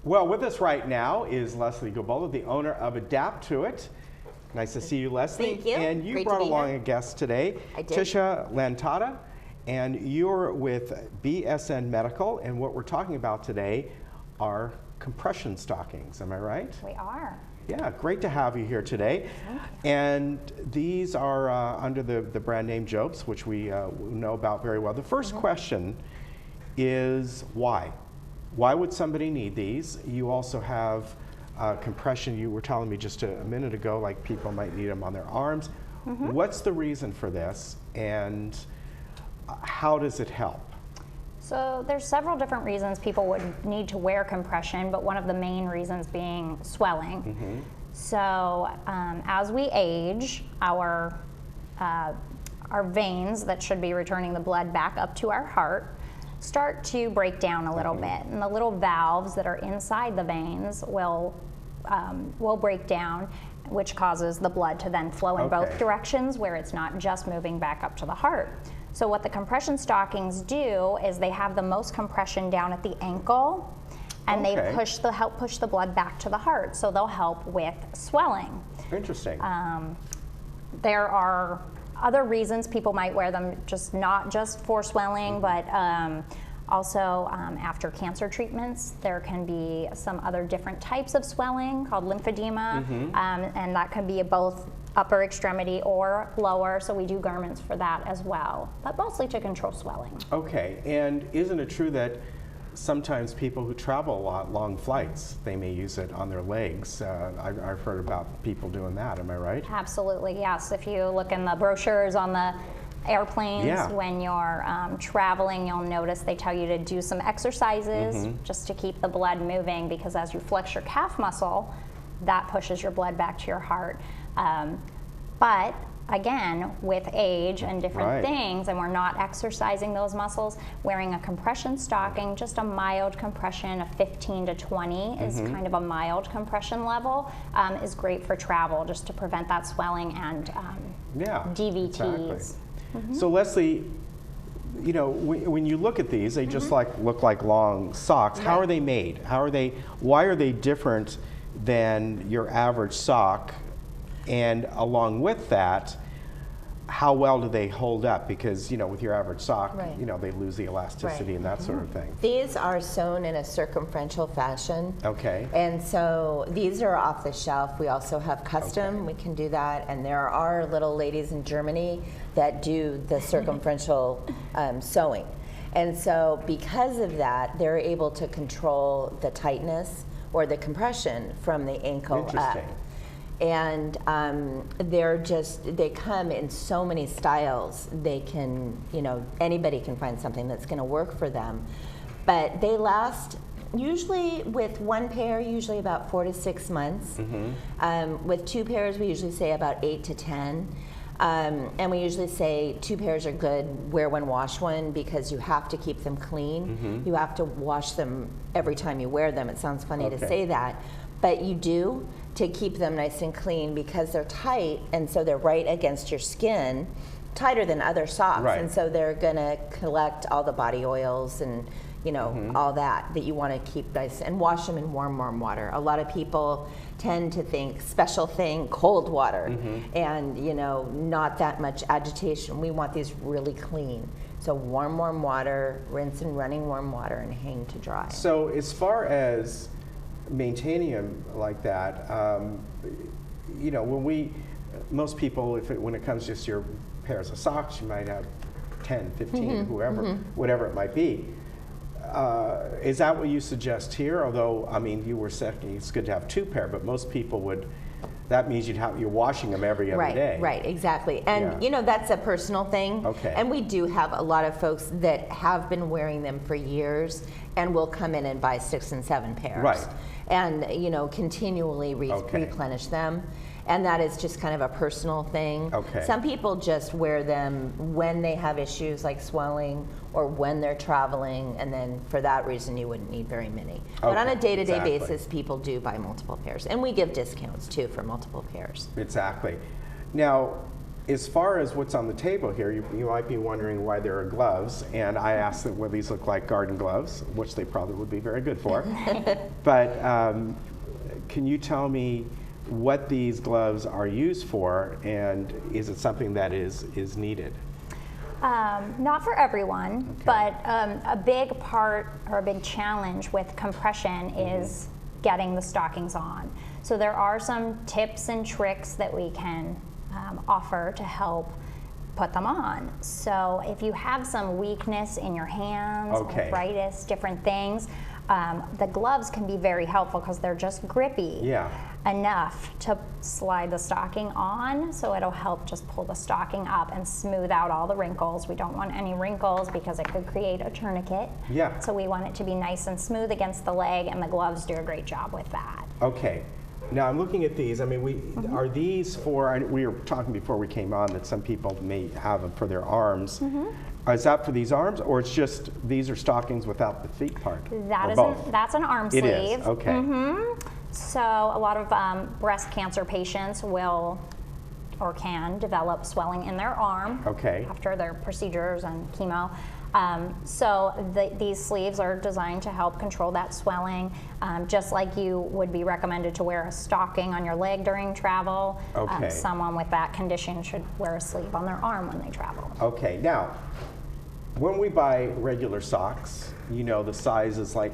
Well, with us right now is Leslie Gabola, the owner of Adapt to It. Nice to see you, Leslie. Thank you. And you Great brought to be along here. a guest today, I did. Tisha Lantata, and you're with BSN Medical, and what we're talking about today are compression stockings, am I right? We are. Yeah, great to have you here today. And these are under the brand name Jobs, which we know about very well. The first question is why? Why would somebody need these? You also have compression. You were telling me just a minute ago, like people might need them on their arms. What's the reason for this, and how does it help? So there's several different reasons people would need to wear compression, but one of the main reasons being swelling. So as we age, our veins that should be returning the blood back up to our heart start to break down a little bit, and the little valves that are inside the veins will break down, which causes the blood to then flow in both directions, where it's not just moving back up to the heart. So what the compression stockings do is they have the most compression down at the ankle, and they help push the blood back to the heart, so they'll help with swelling. Interesting. There are other reasons people might wear them, not just for swelling, but also after cancer treatments. There can be some other different types of swelling called lymphedema, and that can be both upper extremity or lower, so we do garments for that as well, but mostly to control swelling. Okay, and isn't it true that sometimes people who travel a lot, long flights, they may use it on their legs? I've heard about people doing that, am I right? Absolutely, yes. If you look in the brochures on the airplanes, when you're traveling, you'll notice they tell you to do some exercises just to keep the blood moving, because as you flex your calf muscle, that pushes your blood back to your heart. But again, with age and different things, and we're not exercising those muscles, wearing a compression stocking, just a mild compression of 15 to 20 is kind of a mild compression level, is great for travel, just to prevent that swelling and DVTs. Exactly. So Leslie, you know, when you look at these, they just look like long socks. How are they made? Why are they different than your average sock? And along with that, how well do they hold up? Because, you know, with your average sock, you know, they lose the elasticity and that sort of thing. These are sewn in a circumferential fashion. Okay. And so these are off the shelf. We also have custom. We can do that. And there are little ladies in Germany that do the circumferential sewing. And so because of that, they're able to control the tightness or the compression from the ankle up. And they come in so many styles. They can, you know, anybody can find something that's going to work for them. But they last, usually with one pair, usually about 4 to 6 months. With two pairs, we usually say about 8 to 10. And we usually say 2 pairs are good, wear one, wash one, because you have to keep them clean. You have to wash them every time you wear them. It sounds funny to say that, but you do, to keep them nice and clean, because they're tight, and so they're right against your skin, tighter than other socks. And so they're gonna collect all the body oils and, you know, all that you want to keep nice, and wash them in warm water. A lot of people tend to think special thing, cold water, and, you know, not that much agitation. We want these really clean. So warm water, rinse in running warm water, and hang to dry. So as far as maintaining them like that, you know, most people, when it comes to just your pairs of socks, you might have 10, 15, whatever it might be. Is that what you suggest here? Although, I mean, you were saying it's good to have 2 pair, but most people would, that means you're washing them every other day. Right, exactly. And you know, that's a personal thing. And we do have a lot of folks that have been wearing them for years and will come in and buy 6 and 7 pairs. And, you know, continually replenish them. And that is just kind of a personal thing. Some people just wear them when they have issues like swelling or when they're traveling, and then for that reason you wouldn't need very many. But on a day-to-day basis, people do buy multiple pairs. And we give discounts too for multiple pairs. Exactly. Now, as far as what's on the table here, you might be wondering why there are gloves, and I asked them whether these look like garden gloves, which they probably would be very good for. But can you tell me what these gloves are used for, and is it something that is needed? Not for everyone, but a big part or a big challenge with compression is getting the stockings on. So there are some tips and tricks that we can offer to help put them on. So if you have some weakness in your hands, arthritis, different things, the gloves can be very helpful because they're just grippy enough to slide the stocking on, so it'll help just pull the stocking up and smooth out all the wrinkles. We don't want any wrinkles because it could create a tourniquet. Yeah. So we want it to be nice and smooth against the leg, and the gloves do a great job with that. Okay. Now I'm looking at these. I mean, are these for? We were talking before we came on that some people may have them for their arms. Is that for these arms, or it's just these are stockings without the feet part? That's an arm sleeve. It is. Okay. So a lot of breast cancer patients will or can develop swelling in their arm after their procedures and chemo. So these sleeves are designed to help control that swelling, just like you would be recommended to wear a stocking on your leg during travel. Someone with that condition should wear a sleeve on their arm when they travel. Okay, now, when we buy regular socks, you know the size is like,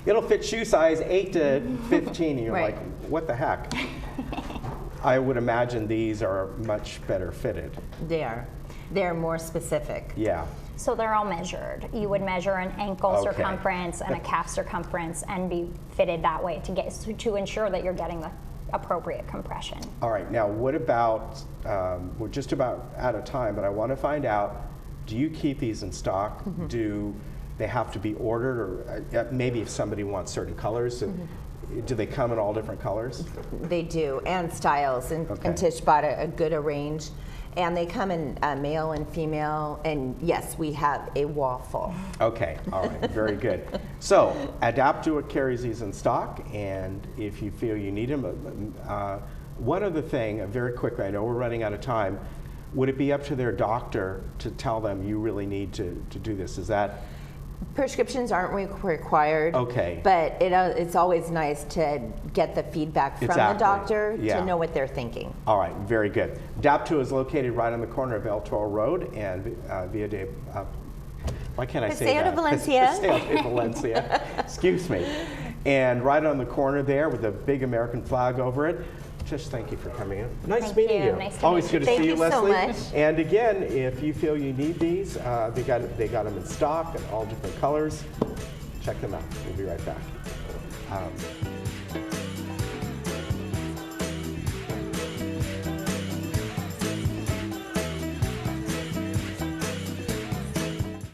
it'll fit shoe size 8 to 15, and you're like, what the heck? I would imagine these are much better fitted. They are. They're more specific. Yeah. So they're all measured. You would measure an ankle circumference and a calf circumference and be fitted that way to ensure that you're getting the appropriate compression. All right, now what about, we're just about out of time, but I want to find out, do you keep these in stock? Do they have to be ordered, or maybe if somebody wants certain colors, do they come in all different colors? They do, and styles, and Tish bought a good range. And they come in male and female, and yes, we have a wall full. Okay, all right, very good. So, Adaptua carries these in stock, and if you feel you need them, one other thing, very quickly, I know we're running out of time, would it be up to their doctor to tell them you really need to do this? Is that? Prescriptions aren't required, but it's always nice to get the feedback from the doctor to know what they're thinking. All right, very good. Adaptua is located right on the corner of El Toro Road and Via de, why can't I say that? Paseo de Valencia. Paseo de Valencia, excuse me. And right on the corner there with a big American flag over it. Tish, thank you for coming in. Nice meeting you. Nice to Always good to see you, Leslie. Thank you so much. And again, if you feel you need these, they got them in stock in all different colors. Check them out. We'll be right back.